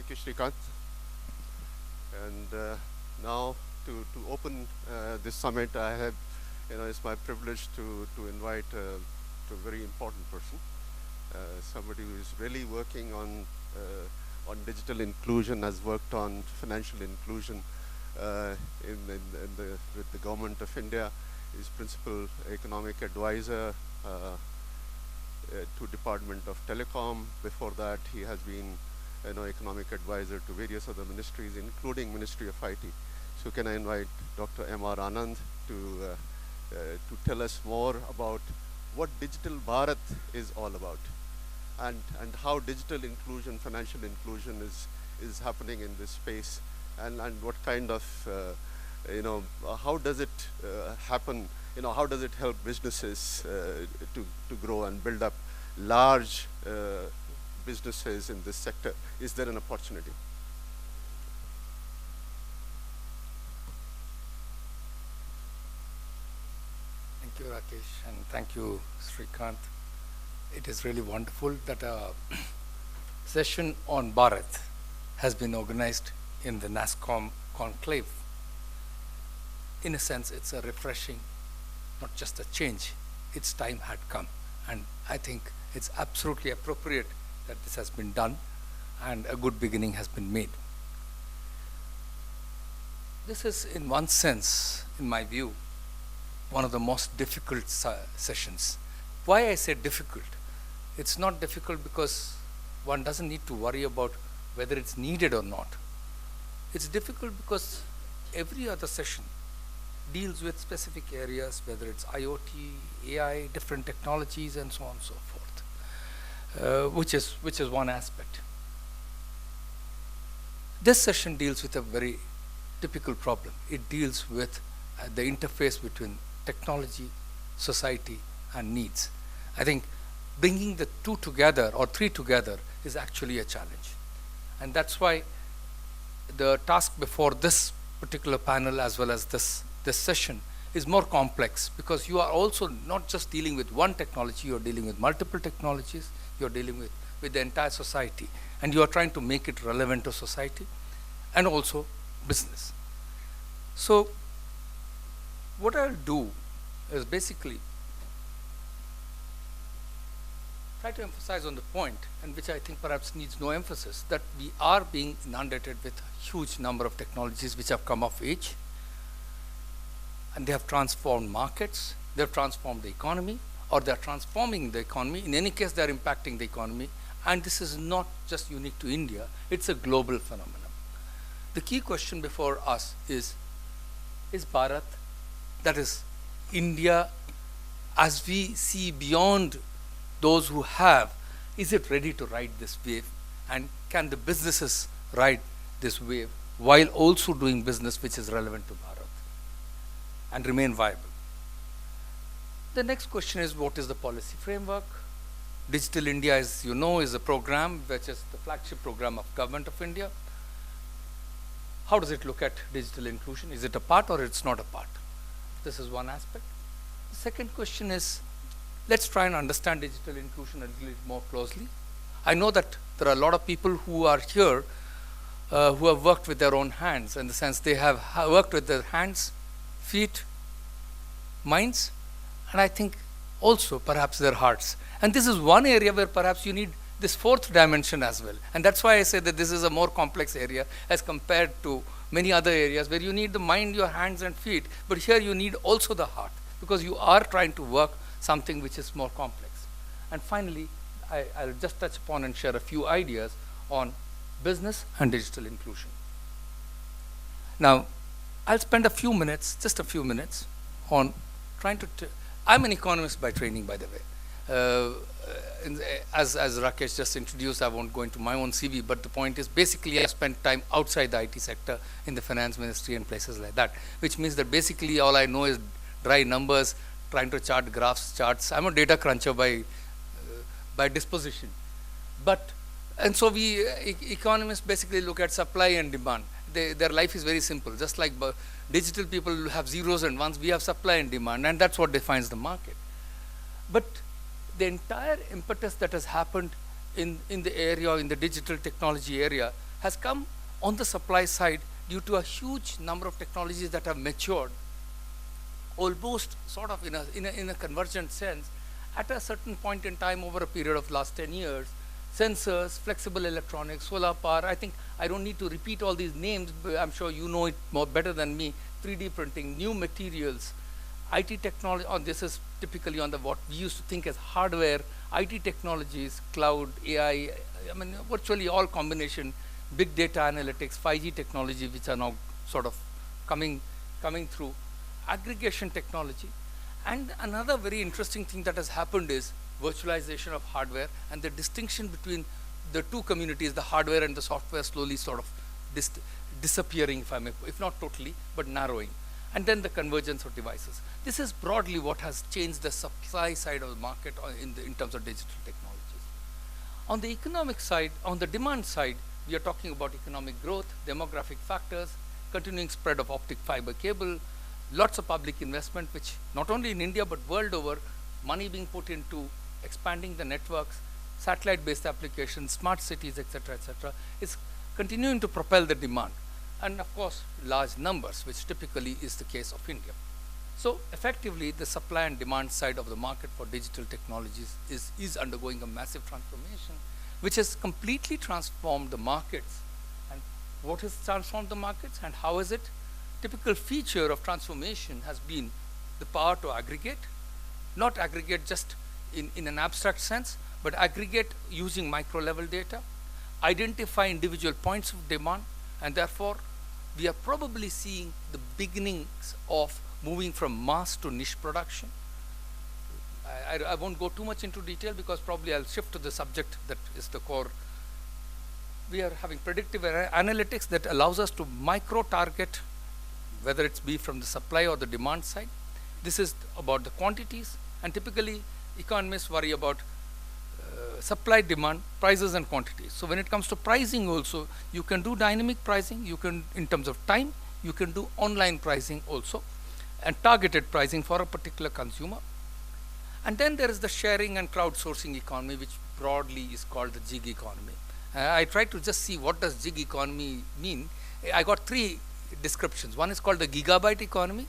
Thank you, Srikanth. And now to open this summit, I have, it's my privilege to invite to a very important person, somebody who is really working on digital inclusion, has worked on financial inclusion with the government of India, is principal economic advisor to Department of Telecom. Before that, he has been economic advisor to various other ministries, including Ministry of IT. So can I invite Dr. M.R. Anand to tell us more about what Digital Bharat is all about, and how digital inclusion, financial inclusion is happening in this space, and what kind of, how does it happen, how does it help businesses to grow and build up large businesses in this sector? Is there an opportunity? Thank you, Rakesh, and thank you, Srikanth. It is really wonderful that a session on Bharat has been organized in the NASSCOM conclave. In a sense, it's a refreshing, not just a change. Its time had come, and I think it's absolutely appropriate that this has been done and a good beginning has been made. This is, in one sense, in my view, one of the most difficult sessions. Why I say difficult? It's not difficult because one doesn't need to worry about whether it's needed or not. It's difficult because every other session deals with specific areas, whether it's IoT, AI, different technologies, and so on and so forth, which is one aspect. This session deals with a very typical problem. It deals with the interface between technology, society, and needs. I think bringing the two together or three together is actually a challenge. And that's why the task before this particular panel as well as this session is more complex, because you are also not just dealing with one technology, you're dealing with multiple technologies, you're dealing with the entire society, and you are trying to make it relevant to society and also business. So what I'll do is basically try to emphasize on the point, and which I think perhaps needs no emphasis, that we are being inundated with a huge number of technologies which have come of age, and they have transformed markets, they have transformed the economy, or they are transforming the economy. In any case, they are impacting the economy, and this is not just unique to India, it's a global phenomenon. The key question before us is Bharat, that is India, as we see beyond those who have, is it ready to ride this wave? And can the businesses ride this wave while also doing business which is relevant to Bharat and remain viable? The next question is, what is the policy framework? Digital India, as you know, is a program which is the flagship program of Government of India. How does it look at digital inclusion? Is it a part or it's not a part? This is one aspect. The second question is, let's try and understand digital inclusion a little more closely. I know that there are a lot of people who are here who have worked with their own hands, in the sense they have worked with their hands, feet, minds, and I think also perhaps their hearts. And this is one area where perhaps you need this fourth dimension as well. And that's why I say that this is a more complex area as compared to many other areas where you need the mind, your hands and feet, but here you need also the heart, because you are trying to work something which is more complex. And finally, I'll just touch upon and share a few ideas on business and digital inclusion. Now, I'll spend a few minutes, just a few minutes, on trying to, I'm an economist by training, by the way. As Rakesh just introduced, I won't go into my own CV, but the point is basically I spent time outside the IT sector in the finance ministry and places like that, which means that basically all I know is dry numbers, trying to chart graphs, charts. I'm a data cruncher by disposition. And so we economists basically look at supply and demand. Their life is very simple. Just like digital people have zeros and ones, we have supply and demand, and that's what defines the market. But the entire impetus that has happened in the area, in the digital technology area, has come on the supply side due to a huge number of technologies that have matured almost sort of in a convergent sense at a certain point in time over a period of last 10 years. Sensors, flexible electronics, solar power. I think I don't need to repeat all these names, but I'm sure you know it more better than me. 3D printing, new materials, IT technology. This is typically on the what we used to think as hardware, IT technologies, cloud, AI. I mean, virtually all combination, big data analytics, 5G technology, which are now sort of coming through, aggregation technology. And another very interesting thing that has happened is virtualization of hardware, and the distinction between the two communities, the hardware and the software, slowly sort of disappearing, if I may, if not totally, but narrowing. And then the convergence of devices. This is broadly what has changed the supply side of the market in terms of digital technologies. On the economic side, on the demand side, we are talking about economic growth, demographic factors, continuing spread of optic fiber cable, lots of public investment, which not only in India but world over, money being put into expanding the networks, satellite-based applications, smart cities, etc., is continuing to propel the demand. And of course, large numbers, which typically is the case of India. So effectively, the supply and demand side of the market for digital technologies is undergoing a massive transformation, which has completely transformed the markets. And what has transformed the markets and how is it? Typical feature of transformation has been the power to aggregate, not aggregate just in an abstract sense, but aggregate using micro level data, identify individual points of demand, and therefore we are probably seeing the beginnings of moving from mass to niche production. I won't go too much into detail because probably I'll shift to the subject that is the core. We are having predictive analytics that allows us to micro target, whether it's be from the supply or the demand side. This is about the quantities, and typically economists worry about supply, demand, prices and quantities. So when it comes to pricing also, you can do dynamic pricing, you can, in terms of time, you can do online pricing also, and targeted pricing for a particular consumer. And then there is the sharing and crowdsourcing economy, which broadly is called the gig economy. I tried to just see what does gig economy mean. I got three descriptions. One is called the gigabyte economy.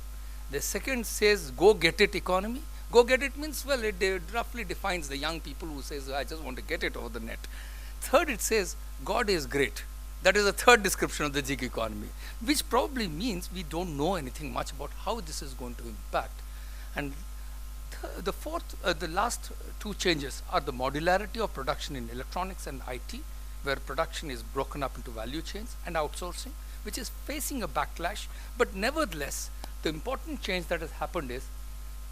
The second says go get it economy. Go get it means, well, it roughly defines the young people who says, I just want to get it over the net. Third, it says God is great. That is the third description of the gig economy, which probably means we don't know anything much about how this is going to impact. And the fourth, the last two changes are the modularity of production in electronics and IT, where production is broken up into value chains, and outsourcing, which is facing a backlash. But nevertheless, the important change that has happened is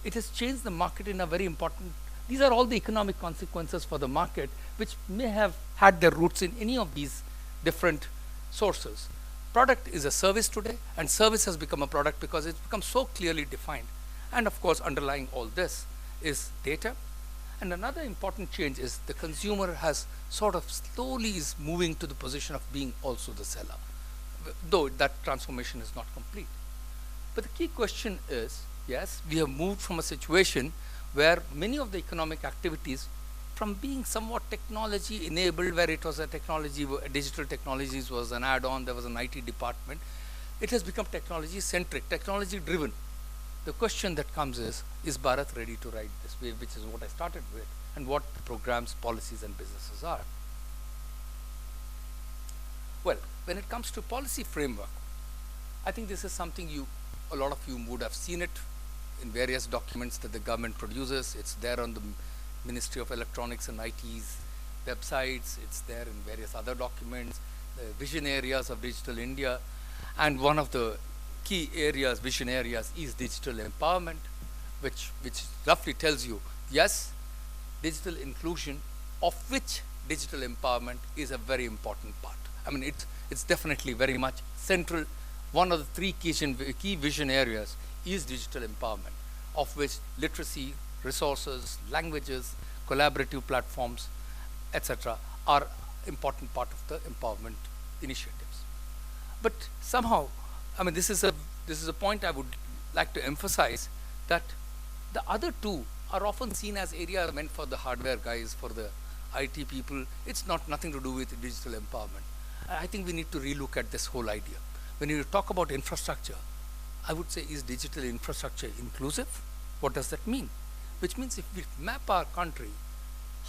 it has changed the market in a very important, these are all the economic consequences for the market, which may have had their roots in any of these different sources. Product is a service today, and service has become a product because it's become so clearly defined. And of course, underlying all this is data. And another important change is the consumer has sort of slowly is moving to the position of being also the seller, though that transformation is not complete. But the key question is, yes, we have moved from a situation where many of the economic activities, from being somewhat technology enabled, where it was a technology, digital technologies was an add-on, there was an IT department, it has become technology centric, technology driven. The question that comes is Bharat ready to ride this wave, which is what I started with, and what programs, policies and businesses are. Well, when it comes to policy framework, I think this is something a lot of you would have seen it in various documents that the government produces. It's there on the Ministry of Electronics and IT's websites. It's there in various other documents, the vision areas of Digital India. And one of the key areas, vision areas, is digital empowerment, which roughly tells you, yes, digital inclusion, of which digital empowerment is a very important part. I mean, it's definitely very much central. One of the three key vision areas is digital empowerment, of which literacy, resources, languages, collaborative platforms, etc. are important part of the empowerment initiatives. But somehow, I mean, this is a point I would like to emphasize, that the other two are often seen as areas meant for the hardware guys, for the IT people. It's nothing to do with digital empowerment. I think we need to relook at this whole idea. When you talk about infrastructure, I would say, is digital infrastructure inclusive? What does that mean? Which means if we map our country,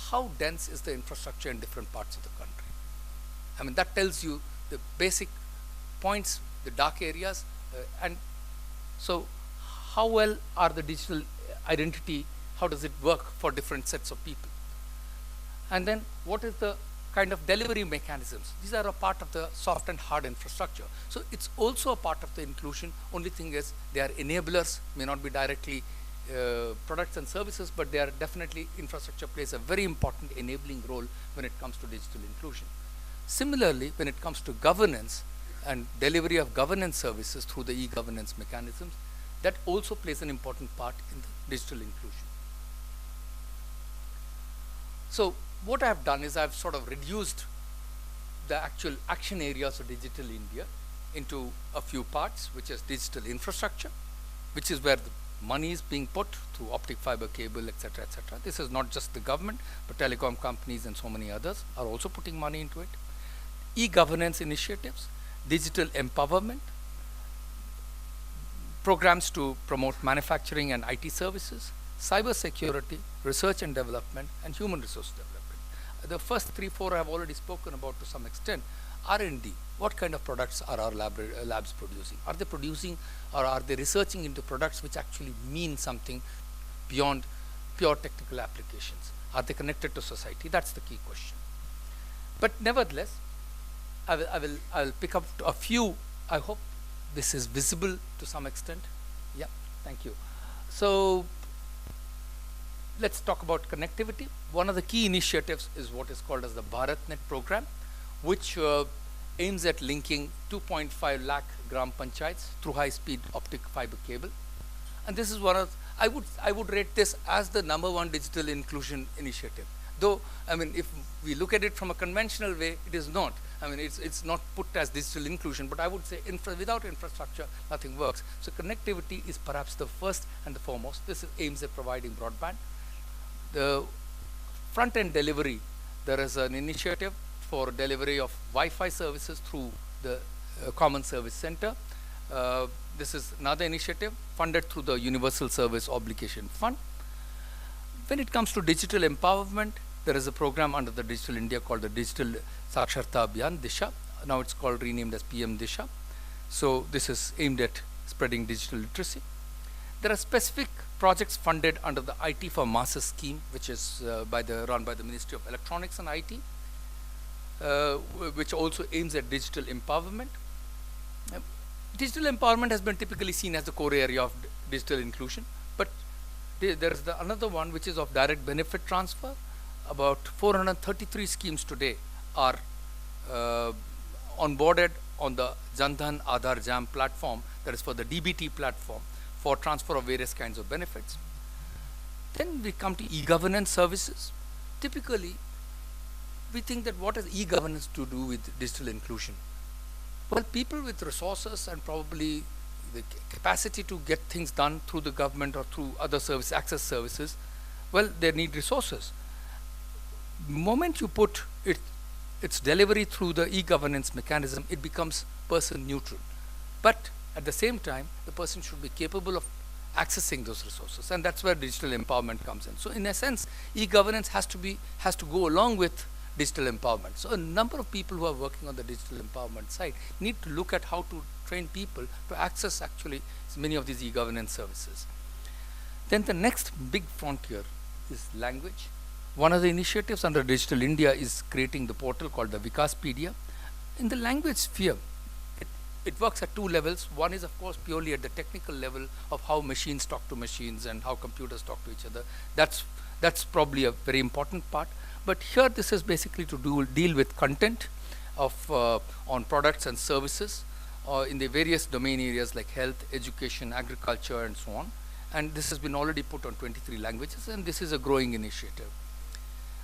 how dense is the infrastructure in different parts of the country? I mean, that tells you the basic points, the dark areas, and so how well are the digital identity, how does it work for different sets of people? And then what is the kind of delivery mechanisms? These are a part of the soft and hard infrastructure. So it's also a part of the inclusion. Only thing is they are enablers, may not be directly products and services, but they are definitely, infrastructure plays a very important enabling role when it comes to digital inclusion. Similarly, when it comes to governance and delivery of governance services through the e-governance mechanisms, that also plays an important part in the digital inclusion. So what I have done is I've sort of reduced the actual action areas of Digital India into a few parts, which is digital infrastructure, which is where the money is being put through optic fiber cable, etc., etc. This is not just the government, but telecom companies and so many others are also putting money into it. E-governance initiatives, digital empowerment, programs to promote manufacturing and IT services, cyber security, research and development, and human resource development. The first 3, 4 I have already spoken about to some extent. R&D, what kind of products are our labs producing? Are they producing, or are they researching into products which actually mean something beyond pure technical applications? Are they connected to society? That's the key question. But nevertheless, I will pick up a few. I hope this is visible to some extent. Yeah, thank you. So let's talk about connectivity. One of the key initiatives is what is called as the BharatNet program, which aims at linking 2.5 lakh gram panchayats through high-speed optic fiber cable. And this is one of, I would rate this as the #1 digital inclusion initiative. Though, I mean, if we look at it from a conventional way, it is not. I mean, it's not put as digital inclusion, but I would say without infrastructure, nothing works. So connectivity is perhaps the first and the foremost. This aims at providing broadband. The front-end delivery, there is an initiative for delivery of Wi-Fi services through the Common Service Center. This is another initiative funded through the Universal Service Obligation Fund. When it comes to digital empowerment, there is a program under the Digital India called the Digital Saksharta Abhiyan, Disha. Now it's called, renamed as PM Disha. So this is aimed at spreading digital literacy. There are specific projects funded under the IT for Masses scheme, which is run by the Ministry of Electronics and IT, which also aims at digital empowerment. Digital empowerment has been typically seen as the core area of digital inclusion, but there is another one which is of direct benefit transfer. About 433 schemes today are onboarded on the Jandhan Aadhaar Jam platform, that is for the DBT platform, for transfer of various kinds of benefits. Then we come to e-governance services. Typically, we think that what has e-governance to do with digital inclusion? Well, people with resources and probably the capacity to get things done through the government or through other access services, well, they need resources. The moment you put its delivery through the e-governance mechanism, it becomes person neutral. But at the same time, the person should be capable of accessing those resources, and that's where digital empowerment comes in. So in a sense, e-governance has to go along with digital empowerment. So a number of people who are working on the digital empowerment side need to look at how to train people to access actually many of these e-governance services. Then the next big frontier is language. One of the initiatives under Digital India is creating the portal called the Vikaspedia. In the language sphere, it works at 2 levels. One is, of course, purely at the technical level of how machines talk to machines and how computers talk to each other. That's probably a very important part. But here, this is basically to deal with content of on products and services in the various domain areas like health, education, agriculture, and so on. And this has been already put on 23 languages, and this is a growing initiative.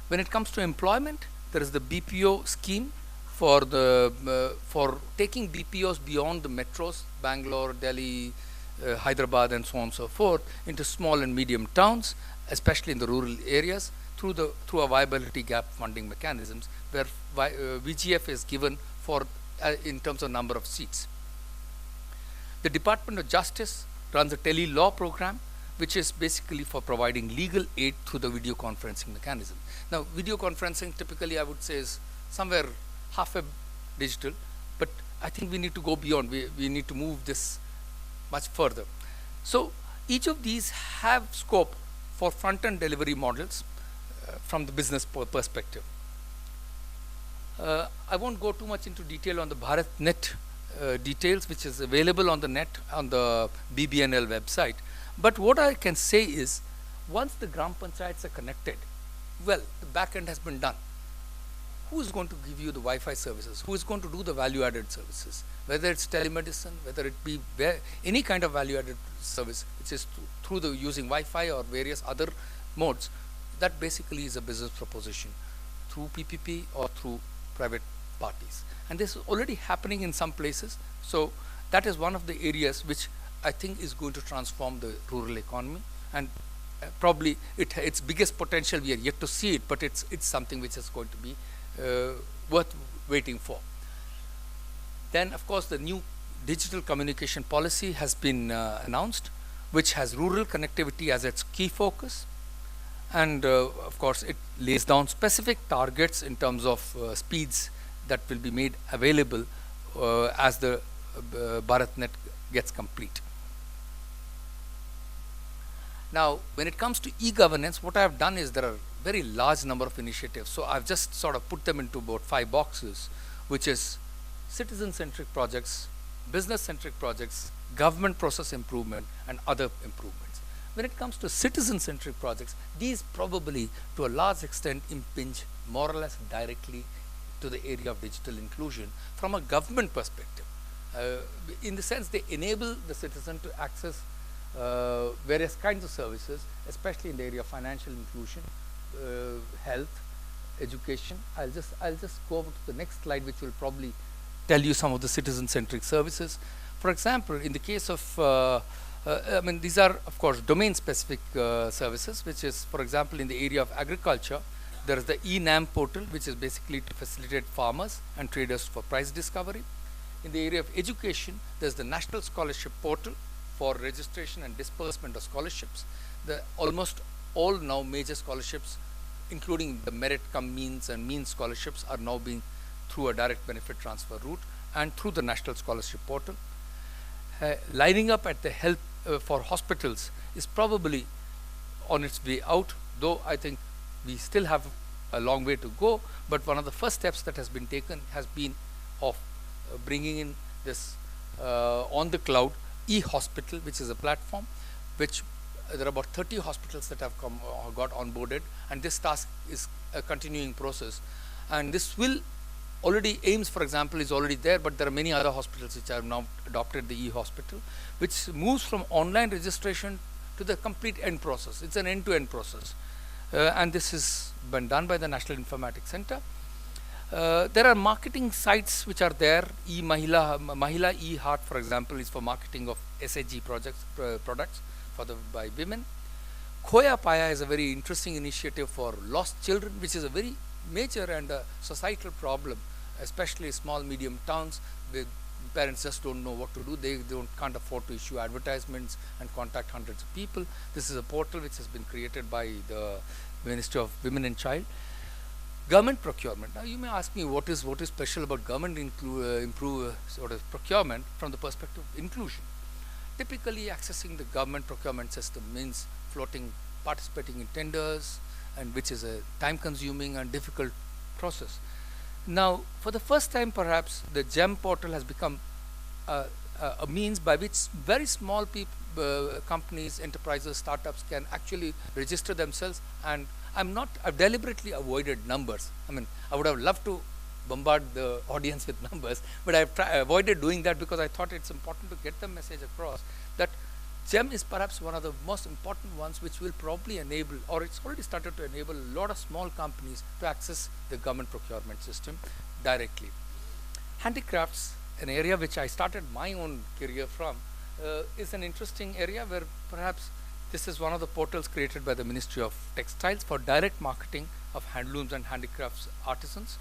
When it comes to employment, there is the BPO scheme for taking BPOs beyond the metros, Bangalore, Delhi, Hyderabad, and so on and so forth, into small and medium towns, especially in the rural areas, through a viability gap funding mechanisms, where VGF is given for in terms of number of seats. The Department of Justice runs a tele-law program, which is basically for providing legal aid through the video conferencing mechanism. Now, video conferencing typically I would say is somewhere half a digital, but I think we need to go beyond. We need to move this much further. So each of these have scope for front-end delivery models from the business perspective. I won't go too much into detail on the Bharat.net details, which is available on the net on the BBNL website. But what I can say is, once the Gram Panchayats are connected, well, the back end has been done. Who is going to give you the Wi-Fi services? Who is going to do the value-added services? Whether it's telemedicine, whether it be any kind of value-added service, which is through the using Wi-Fi or various other modes, that basically is a business proposition through PPP or through private parties. And this is already happening in some places. So that is one of the areas which I think is going to transform the rural economy. And probably its biggest potential, we are yet to see it, but it's something which is going to be worth waiting for. Then, of course, the new digital communication policy has been announced, which has rural connectivity as its key focus. And of course, it lays down specific targets in terms of speeds that will be made available as the Bharat.net gets complete. Now, when it comes to e-governance, what I have done is there are very large number of initiatives. So I've just sort of put them into about 5 boxes, which is citizen-centric projects, business-centric projects, government process improvement, and other improvements. When it comes to citizen-centric projects, these probably to a large extent impinge more or less directly to the area of digital inclusion from a government perspective. In the sense they enable the citizen to access various kinds of services, especially in the area of financial inclusion, health, education. I'll just go over to the next slide, which will probably tell you some of the citizen-centric services. For example, in the case of I mean, these are of course domain-specific services, which is, for example, in the area of agriculture, there is the eNAM portal, which is basically to facilitate farmers and traders for price discovery. In the area of education, there's the National Scholarship Portal for registration and disbursement of scholarships. The almost all now major scholarships, including the merit cum means and means scholarships, are now being through a direct benefit transfer route and through the National Scholarship Portal. Lining up at the help for hospitals is probably on its way out, though I think we still have a long way to go. But one of the first steps that has been taken has been of bringing in this on the cloud e-hospital, which is a platform which there are about 30 hospitals that have got onboarded, and this task is a continuing process. And this will already, AIMS for example is already there, but there are many other hospitals which have now adopted the e-hospital, which moves from online registration to the complete end process. It's an end-to-end process. And this has been done by the National Informatics Center. There are marketing sites which are there. Mahila e-Heart, for example, is for marketing of SAG products by women. Khoya Paya is a very interesting initiative for lost children, which is a very major and societal problem, especially small, medium towns where parents just don't know what to do. They can't afford to issue advertisements and contact hundreds of people. This is a portal which has been created by the Ministry of Women and Child. Government procurement. Now you may ask me what is special about government sort of procurement from the perspective of inclusion. Typically accessing the government procurement system means participating in tenders, and which is a time-consuming and difficult process. Now, for the first time, perhaps the GEM portal has become a means by which very small companies, enterprises, startups can actually register themselves. And I've deliberately avoided numbers. I mean, I would have loved to bombard the audience with numbers, but I've avoided doing that because I thought it's important to get the message across that GEM is perhaps one of the most important ones, which will probably enable, or it's already started to enable, a lot of small companies to access the government procurement system directly. Handicrafts, an area which I started my own career from, is an interesting area where perhaps this is one of the portals created by the Ministry of Textiles for direct marketing of handlooms and handicrafts artisans.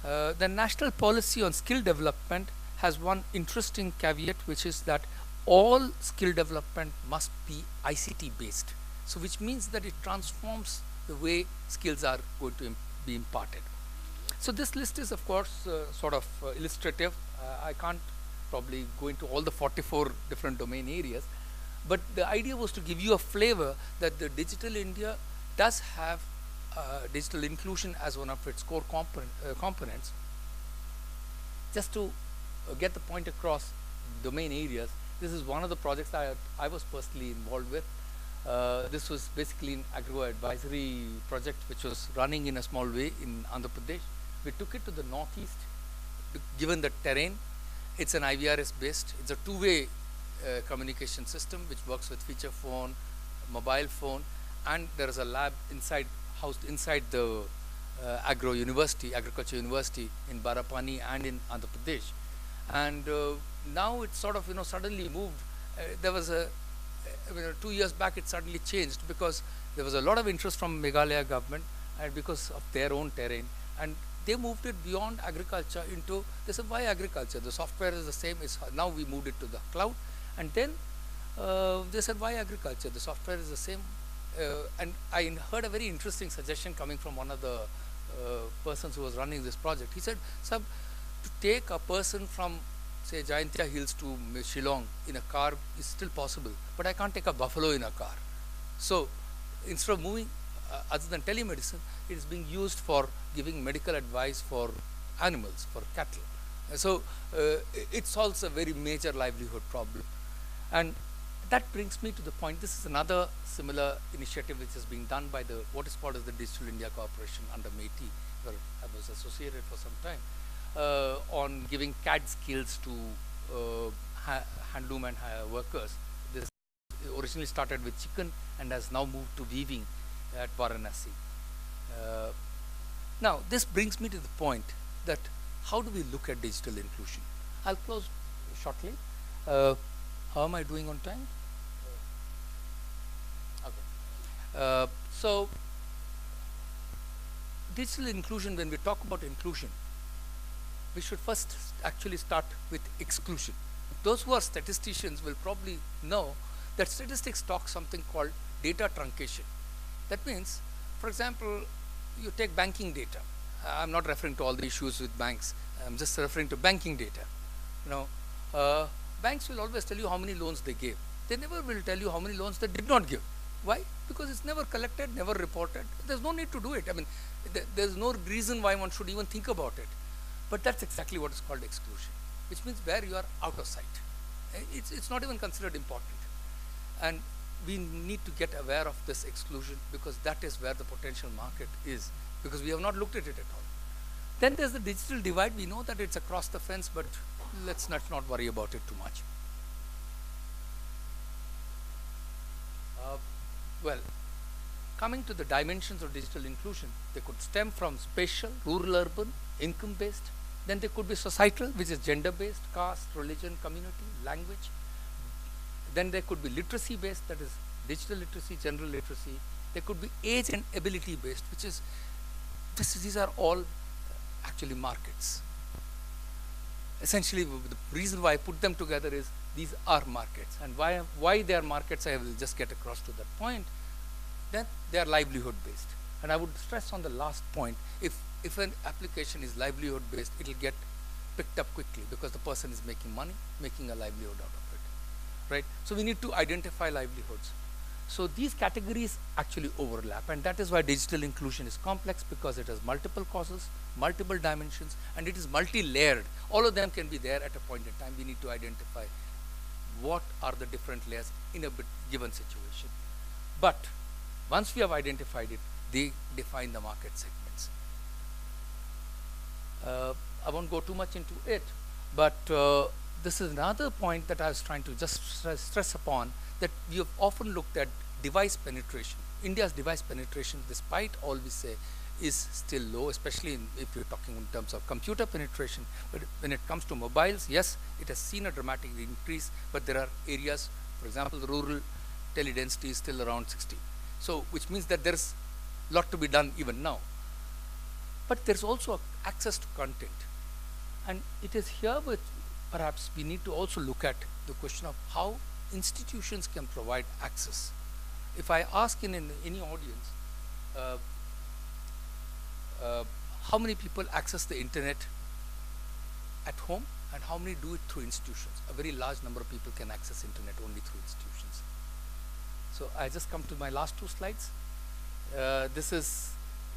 The national policy on skill development has one interesting caveat, which is that all skill development must be ICT based. So which means that it transforms the way skills are going to be imparted. So this list is of course sort of illustrative. I can't probably go into all the 44 different domain areas, but the idea was to give you a flavor that the Digital India does have digital inclusion as one of its core components. Just to get the point across domain areas, this is one of the projects that I was personally involved with. This was basically an agro advisory project which was running in a small way in Andhra Pradesh. We took it to the northeast, given the terrain. It's an IVRS based, it's a two-way communication system which works with feature phone, mobile phone, and there is a lab inside, housed inside the agriculture university in Barapani and in Andhra Pradesh. And now it's sort of suddenly moved. There was a 2 years back it suddenly changed because there was a lot of interest from Meghalaya government and because of their own terrain, and they moved it beyond agriculture into, they said, why agriculture? The software is the same. Now we moved it to the cloud, and then they said, why agriculture? The software is the same. And I heard a very interesting suggestion coming from one of the persons who was running this project. He said, sir, to take a person from say Jayantia Hills to Shillong in a car is still possible, but I can't take a buffalo in a car. So instead of moving, other than telemedicine, it is being used for giving medical advice for animals, for cattle. So it solves a very major livelihood problem. And that brings me to the point, this is another similar initiative which is being done by what is called as the Digital India Corporation under MeitY, where I was associated for some time, on giving CAD skills to handloom and workers. This originally started with chicken and has now moved to weaving at Varanasi. Now this brings me to the point that how do we look at digital inclusion? I'll close shortly. How am I doing on time? Okay. So digital inclusion, when we talk about inclusion, we should first actually start with exclusion. Those who are statisticians will probably know that statistics talk something called data truncation. That means, for example, you take banking data. I'm not referring to all the issues with banks. I'm just referring to banking data. Banks will always tell you how many loans they gave. They never will tell you how many loans they did not give. Why? Because it's never collected, never reported. There's no need to do it. I mean, there's no reason why one should even think about it. But that's exactly what is called exclusion, which means where you are out of sight. It's not even considered important. And we need to get aware of this exclusion because that is where the potential market is, because we have not looked at it at all. Then there's the digital divide. We know that it's across the fence, but let's not worry about it too much. Well, coming to the dimensions of digital inclusion, they could stem from spatial, rural, urban, income-based. Then they could be societal, which is gender-based, caste, religion, community, language. Then there could be literacy-based, that is digital literacy, general literacy. There could be age and ability-based, which is, these are all actually markets. Essentially, the reason why I put them together is these are markets. And why they are markets, I will just get across to that point. Then they are livelihood-based. And I would stress on the last point, if an application is livelihood-based, it will get picked up quickly because the person is making money, making a livelihood out of it, right? So we need to identify livelihoods. So these categories actually overlap, and that is why digital inclusion is complex, because it has multiple causes, multiple dimensions, and it is multi-layered. All of them can be there at a point in time. We need to identify what are the different layers in a given situation. But once we have identified it, they define the market segments. I won't go too much into it, but this is another point that I was trying to just stress upon, that we have often looked at device penetration. India's device penetration, despite all we say, is still low, especially if you're talking in terms of computer penetration. But when it comes to mobiles, yes, it has seen a dramatic increase, but there are areas, for example, the rural teledensity is still around 60. So, which means that there's a lot to be done even now. But there's also access to content. And it is here which perhaps we need to also look at the question of how institutions can provide access. If I ask in any audience, how many people access the internet at home and how many do it through institutions? A very large number of people can access internet only through institutions. So I just come to my last two slides. This is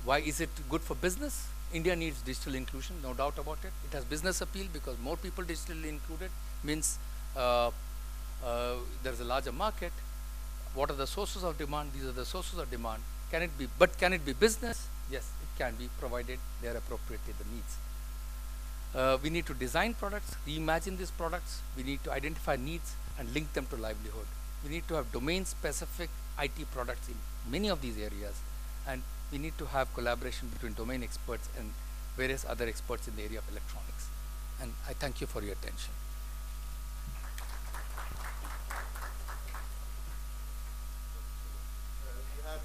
why is it good for business? India needs digital inclusion, no doubt about it. It has business appeal because more people digitally included means there's a larger market. What are the sources of demand? These are the sources of demand. Can it be business? Yes, it can be, provided they are appropriately the needs. We need to design products, reimagine these products. We need to identify needs and link them to livelihood. We need to have domain-specific IT products in many of these areas, and we need to have collaboration between domain experts and various other experts in the area of electronics. And I thank you for your attention. We have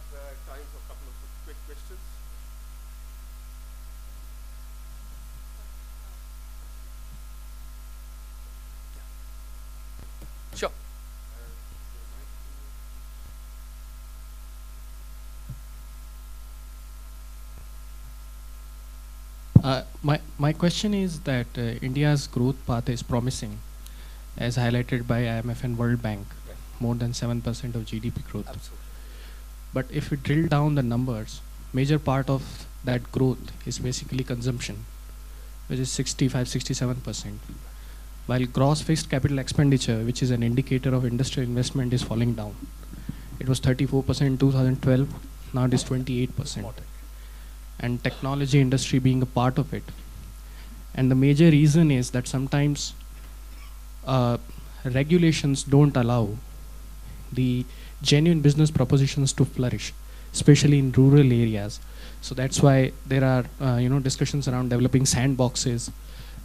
time for a couple of quick questions. Sure. My question is that India's growth path is promising, as highlighted by IMF and World Bank, Right. more than 7% of GDP growth. Absolutely. But if we drill down the numbers, major part of that growth is basically consumption, which is 65-67%. While gross fixed capital expenditure, which is an indicator of industrial investment, is falling down. It was 34% in 2012, now it is 28%. And technology industry being a part of it. And the major reason is that sometimes regulations don't allow the genuine business propositions to flourish, especially in rural areas. So that's why there are discussions around developing sandboxes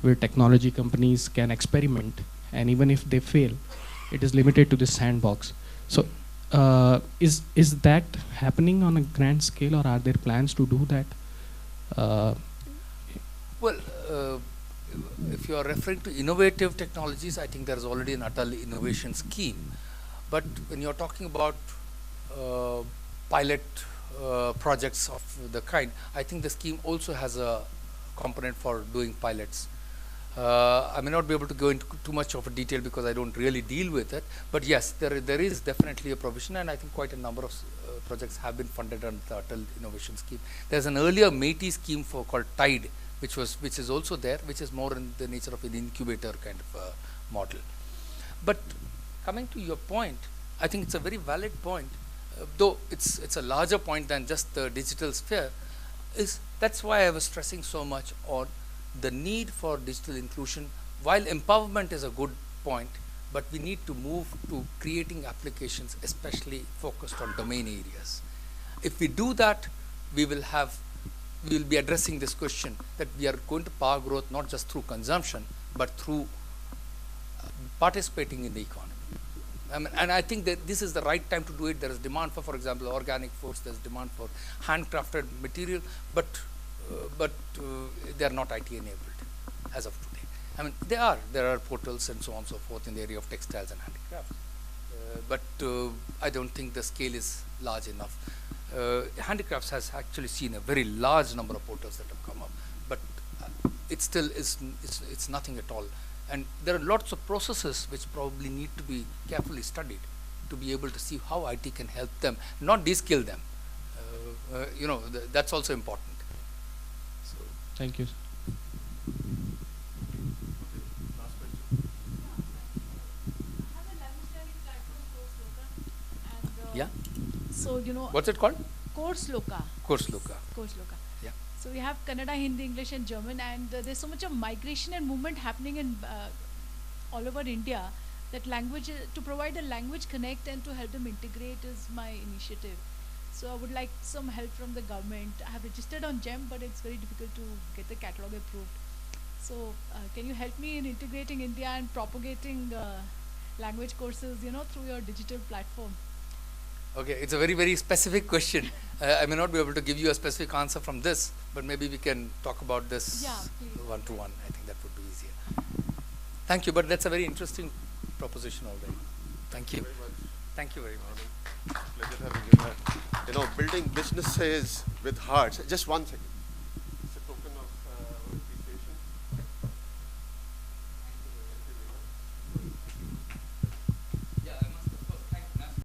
where technology companies can experiment, and even if they fail, it is limited to this sandbox. So is that happening on a grand scale, or are there plans to do that? Well, if you are referring to innovative technologies, I think there is already an Atal innovation scheme. But when you are talking about pilot projects of the kind, I think the scheme also has a component for doing pilots. I may not be able to go into too much of a detail because I don't really deal with it. But yes, there is definitely a provision, and I think quite a number of projects have been funded under the Atal Innovation Scheme. There's an earlier MATI scheme called TIDE, which is also there, which is more in the nature of an incubator kind of model. But coming to your point, I think it's a very valid point, though it's a larger point than just the digital sphere. That's why I was stressing so much on the need for digital inclusion. While empowerment is a good point, but we need to move to creating applications especially focused on domain areas. If we do that, we will be addressing this question that we are going to power growth not just through consumption, but through participating in the economy. And I think that this is the right time to do it. There is demand for example, organic foods. There's demand for handcrafted material, but they are not IT enabled as of today. I mean, there are portals and so on and so forth in the area of textiles and handicrafts, but I don't think the scale is large enough. Handicrafts has actually seen a very large number of portals that have come up, but it still is it's nothing at all. And there are lots of processes which probably need to be carefully studied to be able to see how IT can help them, not de-skill them. That's also important. So, Thank you. yeah. So, What's it called? Course Loka. Course Loka. Course Loka. Yeah. So we have Kannada, Hindi, English and German, and there's so much of migration and movement happening in all over India that language, to provide a language connect and to help them integrate is my initiative. So I would like some help from the government. I have registered on GEM, but it's very difficult to get the catalog approved. So can you help me in integrating India and propagating language courses, through your digital platform? Okay, it's a very, very specific question. I may not be able to give you a specific answer from this, but maybe we can talk about this Yeah, please. one-to-one. I think that would be easier. Thank you, but that's a very interesting proposition already. Thank you. Very much. Thank you very much. Pleasure having you here. You know, building businesses with hearts. Just one second.